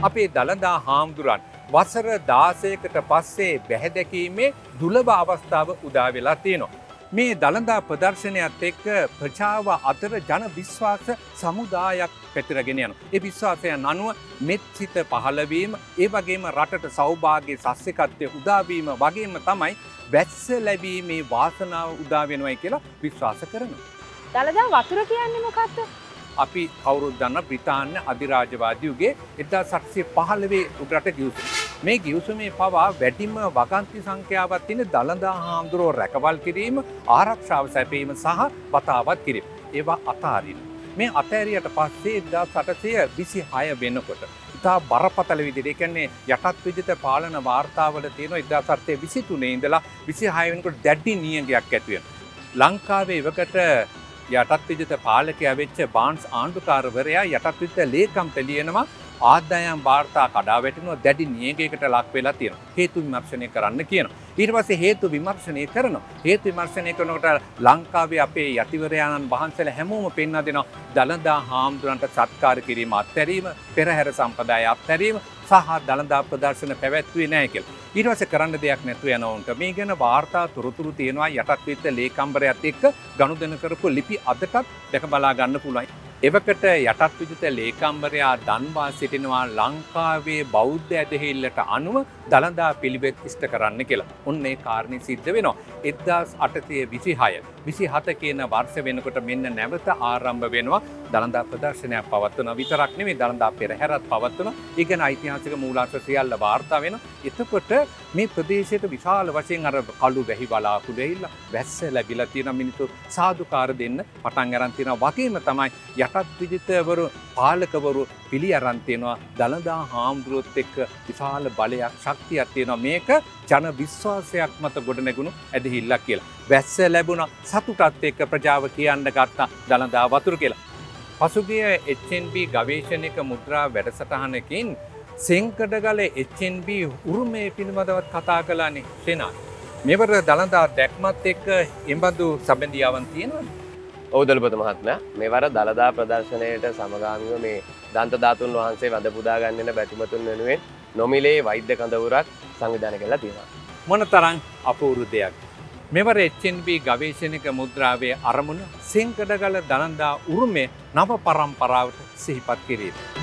අපේ දළදා හාමුදුරන් වසර 16කට පස්සේ බැහැදැකීමේ දුලබ අවස්ථාව උදා වෙලා තියෙනවා. මේ දළදා ප්‍රදර්ශනයත් එක්ක ප්‍රජාව අතර ජන විශ්වාස සමුදායක් පැතිරගෙන යනවා. ඒ විශ්වාසයන් අනුව මෙත් සිත පහළ වීම, ඒ වගේම රටට සෞභාග්‍ය සස්්‍යකත්වය උදා වීම වගේම තමයි වැස්ස ලැබීමේ වාසනාව උදා වෙනවයි කියලා විශ්වාස කරනවා. දළදා වතුර කියන්නේ මොකක්ද? අපි කවුරුත් දන්න බ්‍රිතාන්‍ය අධිරාජ්‍යවාදියුගේ 1715 උඩරට ගිවිසුම. මේ ගිවිසුමේ පවා වැඩිම වගන්ති සංඛ්‍යාවක් තියෙන දළදා හාමුදුරුවෝ රැකවල් කිරීම, ආරක්ෂාව සැපීම සහ වතාවත් කිරීම. ඒවා අතාරින්න. මේ අතෑරියට පස්සේ 1826 වෙනකොට ඉතා බරපතල විදිහට, ඒ කියන්නේ යටත් විජිත පාලන වාර්තාවල තියෙන 1823 ඉඳලා 26 වෙනකොට දැඩි නියඟයක් ඇති වෙනවා. ලංකාවේ එවකට යටත් විජිත පාලකයා වෙච්ච බාන්ස් ආණ්ඩුකාරවරයා යටත් විජිත ලේකම්ට ලියනවා ආදායම් වාර්තා කඩා වැටෙනවා, දැඩි නියඟයකට ලක් වෙලා තියෙනවා. හේතු විමර්ශනය කරන්න කියනවා. ඊට පස්සේ හේතු විමර්ශනය කරනවා. හේතු විමර්ශනය කරනකොට ලංකාවේ අපේ යතිවරයාණන් වහන්සේලා හැමෝම පෙන්වා දෙනවා දළදා හාමුදුරන්ට සත්කාර කිරීම අත්හැරීම, පෙරහැර සම්ප්‍රදාය අත්හැරීම සහ දළදා ප්‍රදර්ශන පැවැත්වුවේ නැහැ කියලා. ඊට පස්සේ කරන්න දෙයක් නැතුව යනවුන්ට මේ ගැන වාර්තා තොරතුරු තියෙනවා. යටත් විජිත ලේකම්වරයාත් එක්ක ගනුදෙනු කරපු ලිපි අදටත් දැක බලා ගන්න පුළුවන්. එවකට යටත් විජිත ලේකම්වරයා දන්වා සිටිනවා ලංකාවේ බෞද්ධ ඇදහිල්ලට අනුව දළදා පිළිවෙත් ඉෂ්ට කරන්න කියලා. ඔන්න ඒ කාරණේ සිද්ධ වෙනවා. 1826 27 කියන වර්ෂ වෙනකොට මෙන්න නැවත ආරම්භ වෙනවා දළදා ප්‍රදර්ශනයක් පවත්වනවා. විතරක් නෙමෙයි දළදා පෙරහැරත් පවත්වනවා. ඒ ගැන ඓතිහාසික මූලාශ්‍ර සියල්ල වාර්තා වෙනවා. එතකොට මේ ප්‍රදේශයට විශාල වශයෙන් අර කළු වැහි වලාකුළු ඇවිල්ලා වැස්ස ලැබිලා තියෙන මිනිස්සු සාදුකාර දෙන්න පටන් අරන් තියෙනවා. වගේම තමයි යටත් විජිතවරු පාලකවරු පිළි අරන් තියෙනවා දළදා හාමුදුරුවොත් එක්ක විශාල බලයක් ශක්තියක් තියෙනවා. මේක ජන විශ්වාසයක් මත ගොඩනැගුණු ඇදහිල්ලක් කියලා. වැස්ස ලැබුණා, සතුටත් එක්ක ප්‍රජාව කියන්න ගත්තා දළදා වතුර කියලා. පසුගිය HNB ගවේෂණික මුද්‍රා වැඩසටහනකින් සෙන්කඩගල HNB උරුමය පිළිබඳවත් කතා කළානේ සේනා. මෙවර දළදා දැක්මත් එක්ක එබඳු සම්බන්ධියාවන් තියෙනවද? ඔව් දලපත මහත්මයා, මෙවර දළදා ප්‍රදර්ශනයට සමගාමීව මේ දන්ත ධාතුන් වහන්සේ වද පුදා ගන්නන බැතිමතුන් වෙනුවෙන් නොමිලේ වෛද්‍ය කඳවුරක් සංවිධානය කරලා තියෙනවා. මොනතරම් අපූර්ව දෙයක්. මෙවර HNB ගවේෂණික මුද්‍රාවේ අරමුණ සෙන්කඩගල දළදා උරුමය නව පරම්පරාවට සිහිපත් කිරීම.